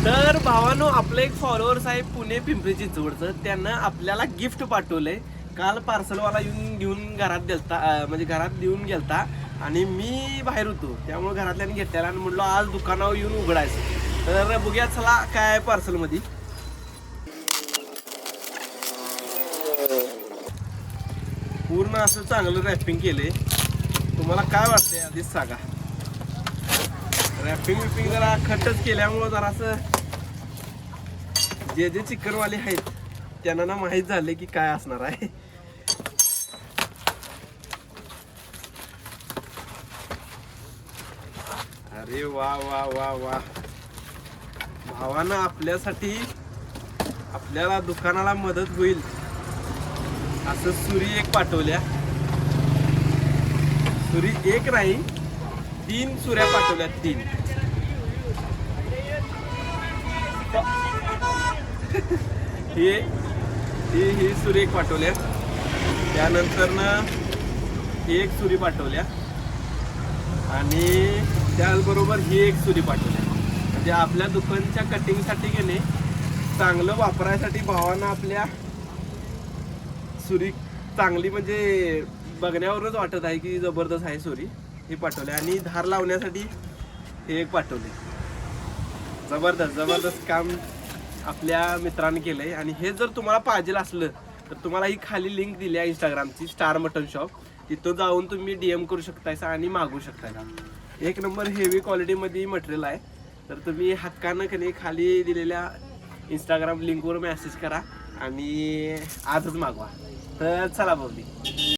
तर भावानो, आपलं एक फॉलोअर्स आहे पुणे पिंपरी चिंचवडचं, त्यांना आपल्याला गिफ्ट पाठवलंय. काल पार्सलवाला येऊन घेऊन घरात दिलता, म्हणजे घरात देऊन गेलता आणि मी बाहेर होतो, त्यामुळे घरातल्यानी घेतलेला आणि म्हणलो आज दुकानावर येऊन उघडायचं. तर बघूया चला काय आहे पार्सलमध्ये. पूर्ण असं चांगलं रॅपिंग केलंय. तुम्हाला काय वाटतंय आधीच सांगा. रॅपिंग विपिंग जरा खटच केल्यामुळं जरा असं जे जे चिकनवाले आहेत त्यांना ना माहीत झाले की काय असणार आहे. अरे वा वा वा वा, भावानं आपल्यासाठी आपल्याला दुकानाला मदत होईल असं सुरी एक पाठवल्या. सुरी एक नाही, 3 सुऱ्या पाठवल्या, 3. ही सुरी एक पाठवल्या. त्यानंतर ना एक सुरी पाठवल्या आणि त्याचबरोबर ही एक सुरी पाठवल्या. म्हणजे आपल्या दुकानच्या कटिंगसाठी की नाही, चांगलं वापरायसाठी भावानं आपल्या सुरी चांगली म्हणजे बघण्यावरूनच वाटत आहे की जबरदस्त आहे सुरी, ही पाठवली. आणि धार लावण्यासाठी हे एक पाठवले. जबरदस्त जबरदस्त काम आपल्या मित्रांनी केलंय. आणि हे जर तुम्हाला पाहिजे असलं तर तुम्हाला ही खाली लिंक दिली आहे इंस्टाग्रामची, स्टार मटन शॉप. तिथं जाऊन तुम्ही DM करू शकतायसा आणि मागवू शकताय. एक नंबर हेवी क्वालिटीमध्ये मटेरियल आहे. तर तुम्ही हक्कानं की नाही खाली दिलेल्या इंस्टाग्राम लिंकवर मेसेज करा आणि आजच मागवा. तर चला भाऊली.